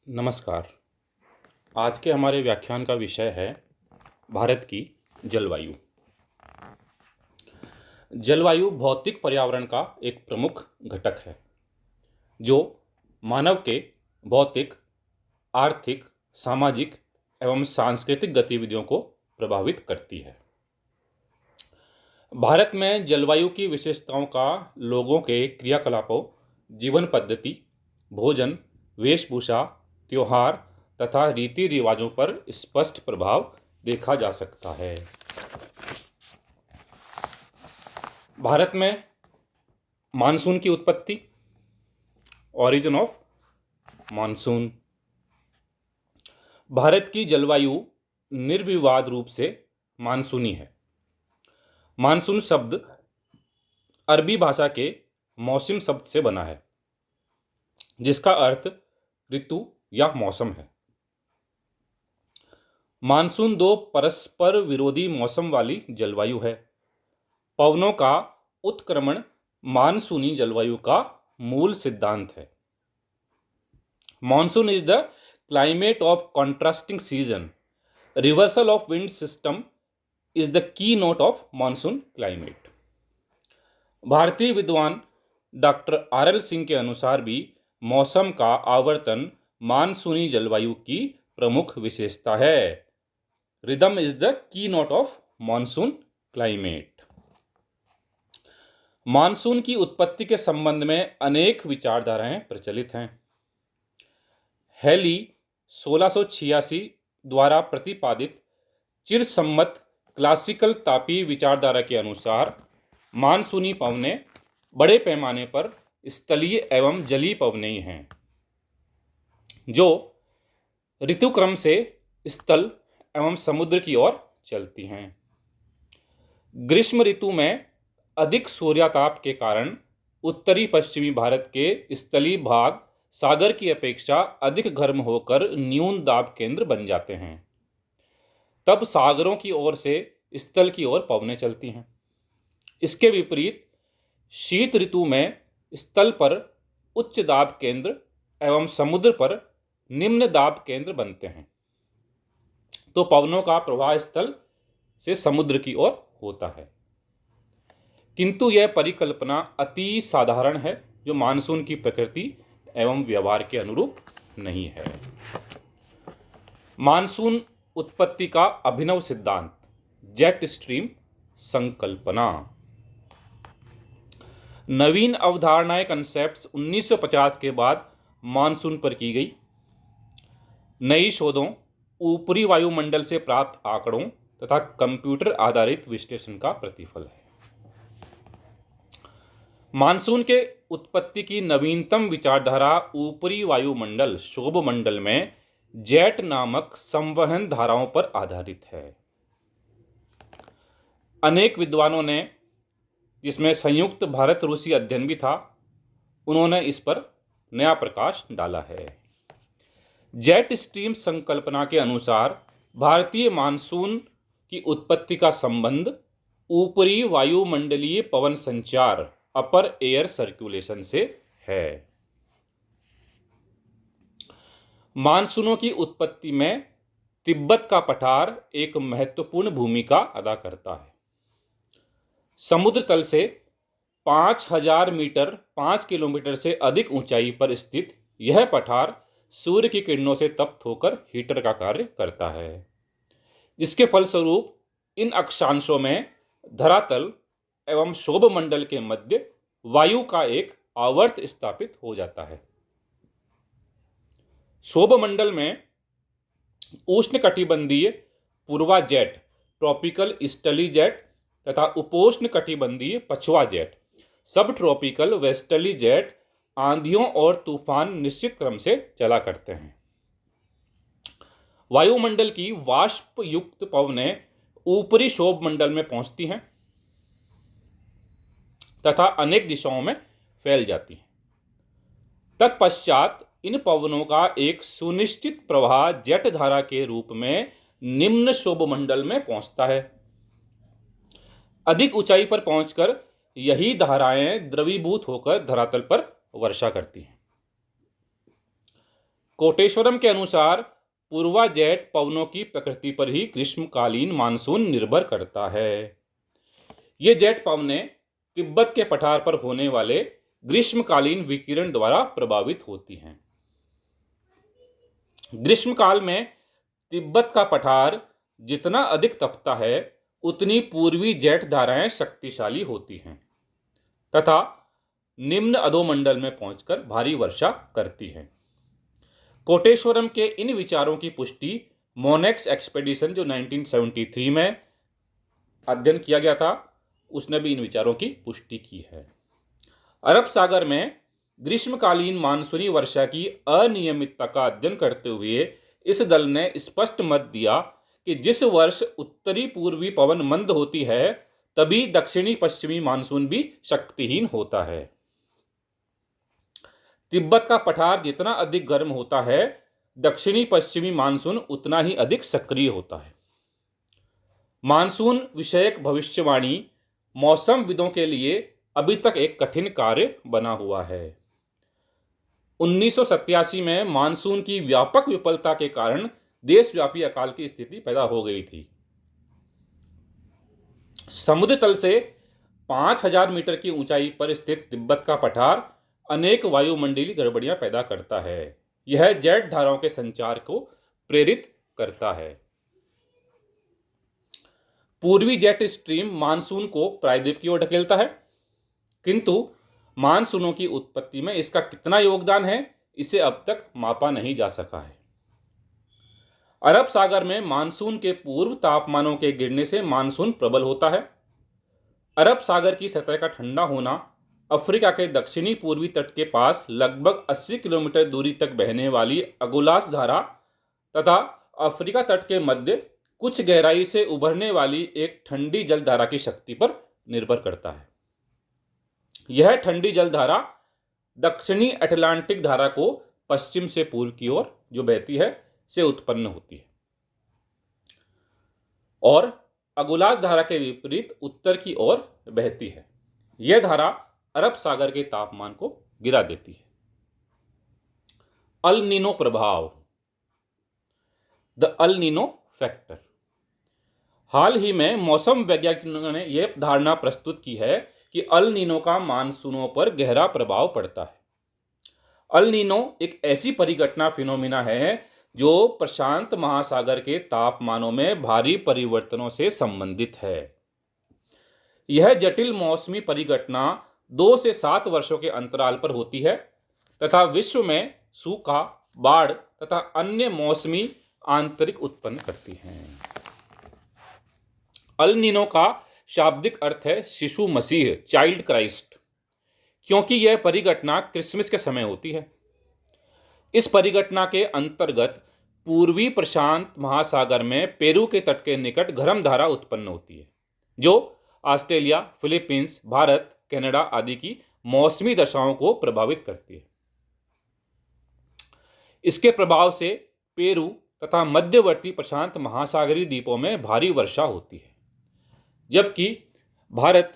नमस्कार। आज के हमारे व्याख्यान का विषय है भारत की जलवायु। जलवायु भौतिक पर्यावरण का एक प्रमुख घटक है जो मानव के भौतिक, आर्थिक, सामाजिक एवं सांस्कृतिक गतिविधियों को प्रभावित करती है। भारत में जलवायु की विशेषताओं का लोगों के क्रियाकलापों, जीवन पद्धति, भोजन, वेशभूषा, त्योहार तथा रीति रिवाजों पर स्पष्ट प्रभाव देखा जा सकता है। भारत में मानसून की उत्पत्ति, ओरिजिन ऑफ मानसून। भारत की जलवायु निर्विवाद रूप से मानसूनी है। मानसून शब्द अरबी भाषा के मौसम शब्द से बना है, जिसका अर्थ ऋतु या मौसम है। मानसून दो परस्पर विरोधी मौसम वाली जलवायु है। पवनों का उत्क्रमण मानसूनी जलवायु का मूल सिद्धांत है। Monsoon is the climate of contrasting season. Reversal of wind system is the key note of monsoon climate. भारतीय विद्वान डॉक्टर आर.एल. सिंह के अनुसार भी मौसम का आवर्तन मानसूनी जलवायु की प्रमुख विशेषता है। Rhythm is the key note of monsoon climate. Monsoon की उत्पत्ति के संबंध में अनेक विचारधाराएं प्रचलित हैं। हेली 1686 द्वारा प्रतिपादित चिरसम्मत क्लासिकल तापीय विचारधारा के अनुसार मानसूनी पवनें बड़े पैमाने पर स्थलीय एवं जलीय पवनें हैं, जो ऋतुक्रम से स्थल एवं समुद्र की ओर चलती हैं। ग्रीष्म ऋतु में अधिक सूर्यताप के कारण उत्तरी पश्चिमी भारत के स्थलीय भाग सागर की अपेक्षा अधिक गर्म होकर न्यून दाब केंद्र बन जाते हैं। तब सागरों की ओर से स्थल की ओर पवनें चलती हैं। इसके विपरीत शीत ऋतु में स्थल पर उच्च दाब केंद्र एवं समुद्र पर निम्न दाब केंद्र बनते हैं, तो पवनों का प्रवाह स्थल से समुद्र की ओर होता है। किंतु यह परिकल्पना अति साधारण है, जो मानसून की प्रकृति एवं व्यवहार के अनुरूप नहीं है। मानसून उत्पत्ति का अभिनव सिद्धांत, जेट स्ट्रीम संकल्पना। नवीन अवधारणाएं कंसेप्ट्स 1950 के बाद मानसून पर की गई। नई शोधों, ऊपरी वायुमंडल से प्राप्त आंकड़ों तथा कंप्यूटर आधारित विश्लेषण का प्रतिफल है। मानसून के उत्पत्ति की नवीनतम विचारधारा ऊपरी वायुमंडल शोभमंडल में जेट नामक संवहन धाराओं पर आधारित है। अनेक विद्वानों ने, जिसमें संयुक्त भारत रूसी अध्ययन भी था, उन्होंने इस पर नया प्रकाश डाला है। जेट स्ट्रीम संकल्पना के अनुसार भारतीय मानसून की उत्पत्ति का संबंध ऊपरी वायुमंडलीय पवन संचार, अपर एयर सर्कुलेशन से है। मानसूनों की उत्पत्ति में तिब्बत का पठार एक महत्वपूर्ण भूमिका अदा करता है। समुद्र तल से 5000 मीटर 5 किलोमीटर से अधिक ऊंचाई पर स्थित यह पठार सूर्य की किरणों से तप्त होकर हीटर का कार्य करता है, जिसके फलस्वरूप इन अक्षांशों में धरातल एवं शोभमंडल के मध्य वायु का एक आवर्त स्थापित हो जाता है। शोभमंडल में उष्णकटिबंधीय पूर्वा जेट, ट्रॉपिकल ईस्टर्ली जेट तथा उपोष्ण कटिबंधीय पछुआ जेट, सब ट्रॉपिकल वेस्टर्ली जेट आंधियों और तूफान निश्चित क्रम से चला करते हैं। वायुमंडल की वाष्प युक्त पवनें ऊपरी शोभमंडल में पहुंचती हैं तथा अनेक दिशाओं में फैल जाती हैं। तत्पश्चात इन पवनों का एक सुनिश्चित प्रवाह जेट धारा के रूप में निम्न शोभमंडल में पहुंचता है। अधिक ऊंचाई पर पहुंचकर यही धाराएं द्रवीभूत होकर धरातल पर वर्षा करती हैं। कोटेश्वरम के अनुसार पूर्वा जेट पवनों की प्रकृति पर ही ग्रीष्मकालीन मानसून निर्भर करता है। ये जेट पवनें तिब्बत के पठार पर होने वाले ग्रीष्मकालीन विकिरण द्वारा प्रभावित होती हैं। ग्रीष्मकाल में तिब्बत का पठार जितना अधिक तपता है उतनी पूर्वी जेट धाराएं शक्तिशाली होती हैं तथा निम्न अधोमंडल में पहुंचकर भारी वर्षा करती हैं। कोटेश्वरम के इन विचारों की पुष्टि मोनेक्स एक्सपेडिशन जो 1973 में अध्ययन किया गया था उसने भी इन विचारों की पुष्टि की है। अरब सागर में ग्रीष्मकालीन मानसूनी वर्षा की अनियमितता का अध्ययन करते हुए इस दल ने स्पष्ट मत दिया कि जिस वर्ष उत्तरी पूर्वी पवन मंद होती है तभी दक्षिणी पश्चिमी मानसून भी शक्तिहीन होता है। तिब्बत का पठार जितना अधिक गर्म होता है दक्षिणी पश्चिमी मानसून उतना ही अधिक सक्रिय होता है। मानसून विषयक भविष्यवाणी मौसमविदों के लिए अभी तक एक कठिन कार्य बना हुआ है। 1987 में मानसून की व्यापक विफलता के कारण देशव्यापी अकाल की स्थिति पैदा हो गई थी। समुद्र तल से 5000 मीटर की ऊंचाई पर स्थित तिब्बत का पठार अनेक वायुमंडलीय गड़बड़ियां पैदा करता है। यह जेट धाराओं के संचार को प्रेरित करता है। पूर्वी जेट स्ट्रीम मानसून को प्रायद्वीप की ओर ढकेलता है, किंतु मानसूनों की उत्पत्ति में इसका कितना योगदान है इसे अब तक मापा नहीं जा सका है। अरब सागर में मानसून के पूर्व तापमानों के गिरने से मानसून प्रबल होता है। अरब सागर की सतह का ठंडा होना अफ्रीका के दक्षिणी पूर्वी तट के पास लगभग 80 किलोमीटर दूरी तक बहने वाली अगुलास धारा तथा अफ्रीका तट के मध्य कुछ गहराई से उभरने वाली एक ठंडी जल धारा की शक्ति पर निर्भर करता है। यह ठंडी जल धारा दक्षिणी अटलांटिक धारा को पश्चिम से पूर्व की ओर जो बहती है से उत्पन्न होती है और अगुलास धारा के विपरीत उत्तर की ओर बहती है। यह धारा अरब सागर के तापमान को गिरा देती है। अल नीनो प्रभाव, द अल नीनो फैक्टर। हाल ही में मौसम वैज्ञानिकों ने यह धारणा प्रस्तुत की है कि अल नीनो का मानसूनों पर गहरा प्रभाव पड़ता है। अल नीनो एक ऐसी परिघटना फिनोमिना है जो प्रशांत महासागर के तापमानों में भारी परिवर्तनों से संबंधित है। यह जटिल मौसमी परिघटना 2 से 7 वर्षों के अंतराल पर होती है तथा विश्व में सूखा, बाढ़ तथा अन्य मौसमी आंतरिक उत्पन्न करती है। अल नीनो का शाब्दिक अर्थ है शिशु मसीह, चाइल्ड क्राइस्ट, क्योंकि यह परिघटना क्रिसमस के समय होती है। इस परिघटना के अंतर्गत पूर्वी प्रशांत महासागर में पेरू के तट के निकट गर्म धारा उत्पन्न होती है जो ऑस्ट्रेलिया, फिलीपींस, भारत, कनाडा आदि की मौसमी दशाओं को प्रभावित करती है। इसके प्रभाव से पेरू तथा मध्यवर्ती प्रशांत महासागरीय द्वीपों में भारी वर्षा होती है, जबकि भारत,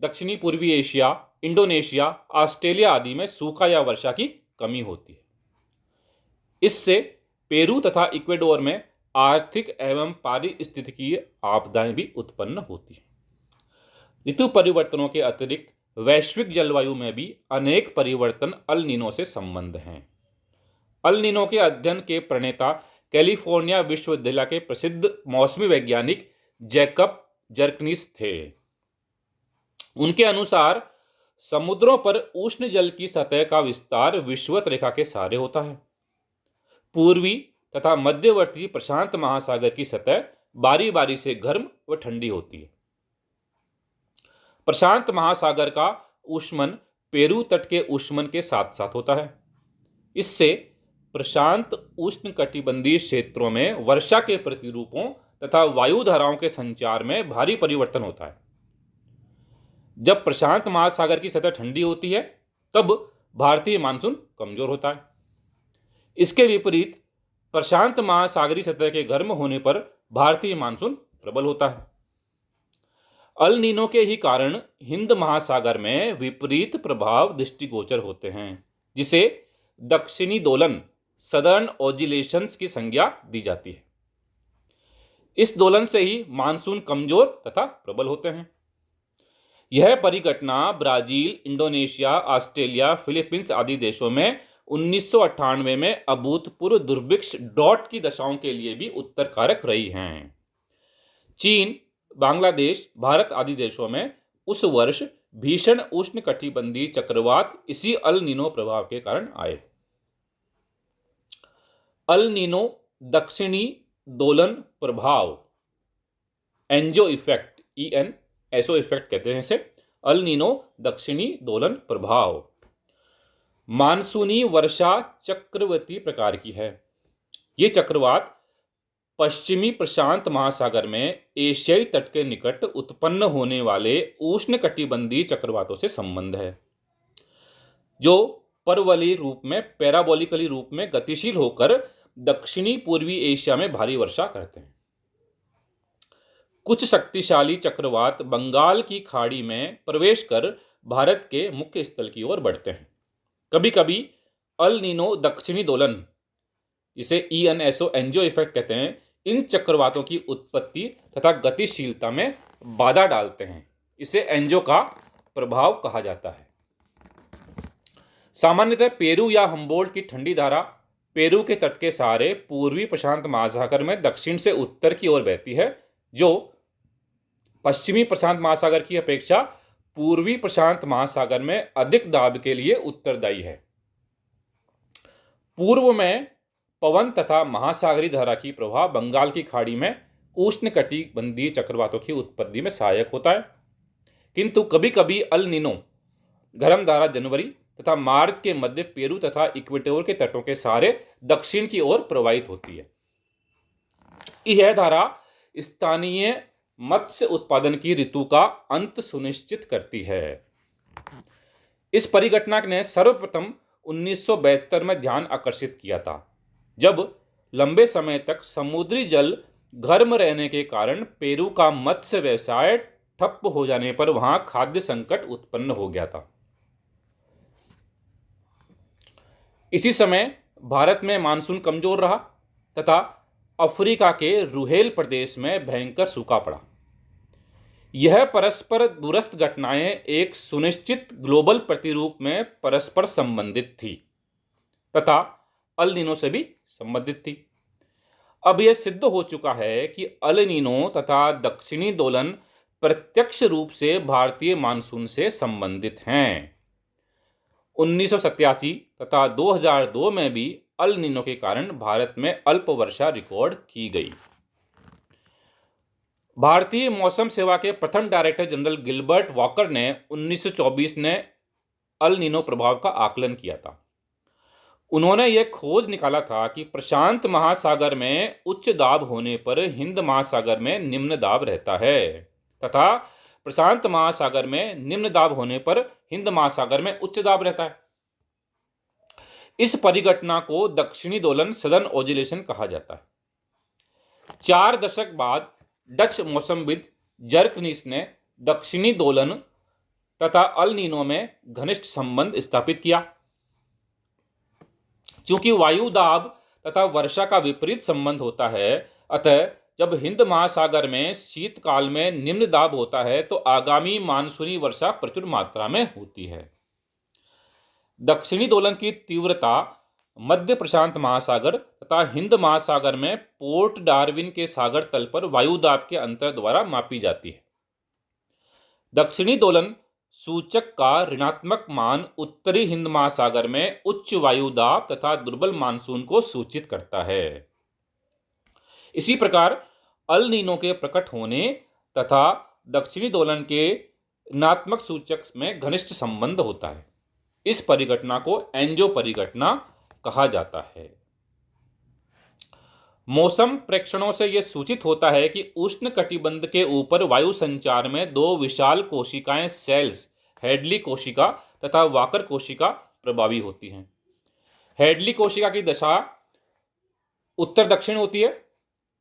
दक्षिणी पूर्वी एशिया, इंडोनेशिया, ऑस्ट्रेलिया आदि में सूखा या वर्षा की कमी होती है। इससे पेरू तथा इक्वेडोर में आर्थिक एवं पारिस्थितिकीय आपदाएं भी उत्पन्न होती हैं। ऋतु परिवर्तनों के अतिरिक्त वैश्विक जलवायु में भी अनेक परिवर्तन अल नीनो से संबंध हैं। अल नीनो के अध्ययन के प्रणेता कैलिफोर्निया विश्वविद्यालय के प्रसिद्ध मौसमी वैज्ञानिक जैकब जर्कनिस थे। उनके अनुसार समुद्रों पर उष्ण जल की सतह का विस्तार विषुवत रेखा के सहारे होता है। पूर्वी तथा मध्यवर्ती प्रशांत महासागर की सतह बारी बारी से गर्म व ठंडी होती है। प्रशांत महासागर का ऊष्मन पेरू तट के ऊष्मन के साथ साथ होता है। इससे प्रशांत उष्णकटिबंधीय क्षेत्रों में वर्षा के प्रतिरूपों तथा वायु धाराओं के संचार में भारी परिवर्तन होता है। जब प्रशांत महासागर की सतह ठंडी होती है तब भारतीय मानसून कमजोर होता है। इसके विपरीत प्रशांत महासागरीय सतह के गर्म होने पर भारतीय मानसून प्रबल होता है। अल नीनो के ही कारण हिंद महासागर में विपरीत प्रभाव दृष्टिगोचर होते हैं, जिसे दक्षिणी दोलन, सदर्न ऑजिलेशंस की संज्ञा दी जाती है। इस दोलन से ही मानसून कमजोर तथा प्रबल होते हैं। यह परिघटना ब्राजील, इंडोनेशिया, ऑस्ट्रेलिया, फिलीपींस आदि देशों में 1998 में अभूतपूर्व दुर्भिक्ष ड्रॉट की दशाओं के लिए भी उत्तरकारक रही हैं। चीन, बांग्लादेश, भारत आदि देशों में उस वर्ष भीषण उष्णकटिबंधीय चक्रवात इसी अल नीनो प्रभाव के कारण आए। अल नीनो दक्षिणी दोलन प्रभाव, एंजो इफेक्ट, ENSO इफेक्ट कहते हैं इसे। अल नीनो दक्षिणी दोलन प्रभाव मानसूनी वर्षा चक्रवर्ती प्रकार की है। ये चक्रवात पश्चिमी प्रशांत महासागर में एशियाई तट के निकट उत्पन्न होने वाले उष्णकटिबंधीय चक्रवातों से संबंध है, जो परवलयी रूप में, पैराबोलिकली रूप में गतिशील होकर दक्षिणी पूर्वी एशिया में भारी वर्षा करते हैं। कुछ शक्तिशाली चक्रवात बंगाल की खाड़ी में प्रवेश कर भारत के मुख्य स्थल की ओर बढ़ते हैं। कभी कभी अल नीनो दक्षिणी दोलन, जिसे ENSO एंजो इफेक्ट कहते हैं, इन चक्रवातों की उत्पत्ति तथा गतिशीलता में बाधा डालते हैं। इसे एंजो का प्रभाव कहा जाता है। सामान्यतः पेरू या हम्बोल्ट की ठंडी धारा पेरू के तट के सहारे पूर्वी प्रशांत महासागर में दक्षिण से उत्तर की ओर बहती है, जो पश्चिमी प्रशांत महासागर की अपेक्षा पूर्वी प्रशांत महासागर में अधिक दाब के लिए उत्तरदायी है। पूर्व में पवन तथा महासागरी धारा की प्रवाह बंगाल की खाड़ी में उष्णकटिबंधीय चक्रवातों की उत्पत्ति में सहायक होता है, किंतु कभी कभी अल नीनो गर्म धारा जनवरी तथा मार्च के मध्य पेरू तथा इक्वेटोर के तटों के सहारे दक्षिण की ओर प्रवाहित होती है। यह धारा स्थानीय मत्स्य उत्पादन की ऋतु का अंत सुनिश्चित करती है। इस परिघटना ने सर्वप्रथम 1972 में ध्यान आकर्षित किया था, जब लंबे समय तक समुद्री जल गर्म रहने के कारण पेरू का मत्स्य व्यवसाय ठप हो जाने पर वहां खाद्य संकट उत्पन्न हो गया था। इसी समय भारत में मानसून कमजोर रहा तथा अफ्रीका के रुहेल प्रदेश में भयंकर सूखा पड़ा। यह परस्पर दूरस्थ घटनाएं एक सुनिश्चित ग्लोबल प्रतिरूप में परस्पर संबंधित थी तथा अल नीनो से भी संबंधित थी। अब यह सिद्ध हो चुका है कि अल नीनो तथा दक्षिणी दोलन प्रत्यक्ष रूप से भारतीय मानसून से संबंधित हैं। 1987 तथा 2002 में भी अल नीनो के कारण भारत में अल्प वर्षा रिकॉर्ड की गई। भारतीय मौसम सेवा के प्रथम डायरेक्टर जनरल गिलबर्ट वॉकर ने 1924 ने अल नीनो प्रभाव का आकलन किया था। उन्होंने यह खोज निकाला था कि प्रशांत महासागर में उच्च दाब होने पर हिंद महासागर में निम्न दाब रहता है तथा प्रशांत महासागर में निम्न दाब होने पर हिंद महासागर में उच्च दाब रहता है। इस परिघटना को दक्षिणी दोलन, सदर्न ऑजिलेशन कहा जाता है। 4 दशक बाद डच मौसमविद जर्कनिस ने दक्षिणी दोलन तथा अल नीनो में घनिष्ठ संबंध स्थापित किया। चूंकि वायु दाब तथा वर्षा का विपरीत संबंध होता है, अतः जब हिंद महासागर में शीतकाल में निम्न दाब होता है तो आगामी मानसूनी वर्षा प्रचुर मात्रा में होती है। दक्षिणी दोलन की तीव्रता मध्य प्रशांत महासागर तथा हिंद महासागर में पोर्ट डार्विन के सागर तल पर वायु दाब के अंतर द्वारा मापी जाती है। दक्षिणी दोलन सूचक का ऋणात्मक मान उत्तरी हिंद महासागर में उच्च वायु दाब तथा दुर्बल मानसून को सूचित करता है। इसी प्रकार अल नीनो के प्रकट होने तथा दक्षिणी दोलन के ऋणात्मक सूचक में घनिष्ठ संबंध होता है। इस परिघटना को एंजो परिघटना कहा जाता है। मौसम प्रेक्षणों से यह सूचित होता है कि उष्ण कटिबंध के ऊपर वायु संचार में 2 विशाल कोशिकाएं सेल्स, हेडली कोशिका तथा वाकर कोशिका प्रभावी होती हैं। हेडली कोशिका की दशा उत्तर दक्षिण होती है,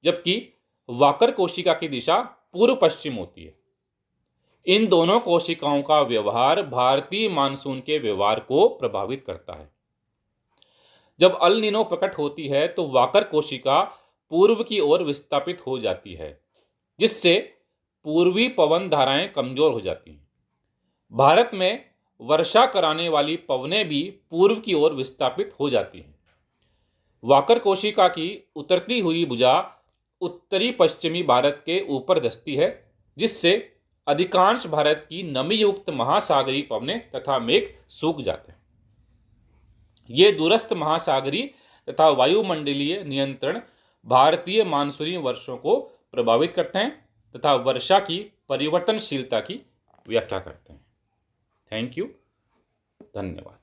जबकि वाकर कोशिका की दिशा पूर्व पश्चिम होती है। इन दोनों कोशिकाओं का व्यवहार भारतीय मानसून के व्यवहार को प्रभावित करता है। जब अल नीनो प्रकट होती है तो वाकर कोशिका पूर्व की ओर विस्थापित हो जाती है, जिससे पूर्वी पवन धाराएं कमजोर हो जाती हैं। भारत में वर्षा कराने वाली पवनें भी पूर्व की ओर विस्थापित हो जाती हैं। वाकर कोशिका की उतरती हुई भुजा उत्तरी पश्चिमी भारत के ऊपर धंसती है, जिससे अधिकांश भारत की नमी युक्त महासागरीय पवनें तथा मेघ सूख जाते हैं। ये दूरस्थ महासागरीय तथा वायुमंडलीय नियंत्रण भारतीय मानसूनी वर्षों को प्रभावित करते हैं तथा वर्षा की परिवर्तनशीलता की व्याख्या करते हैं। थैंक यू, धन्यवाद।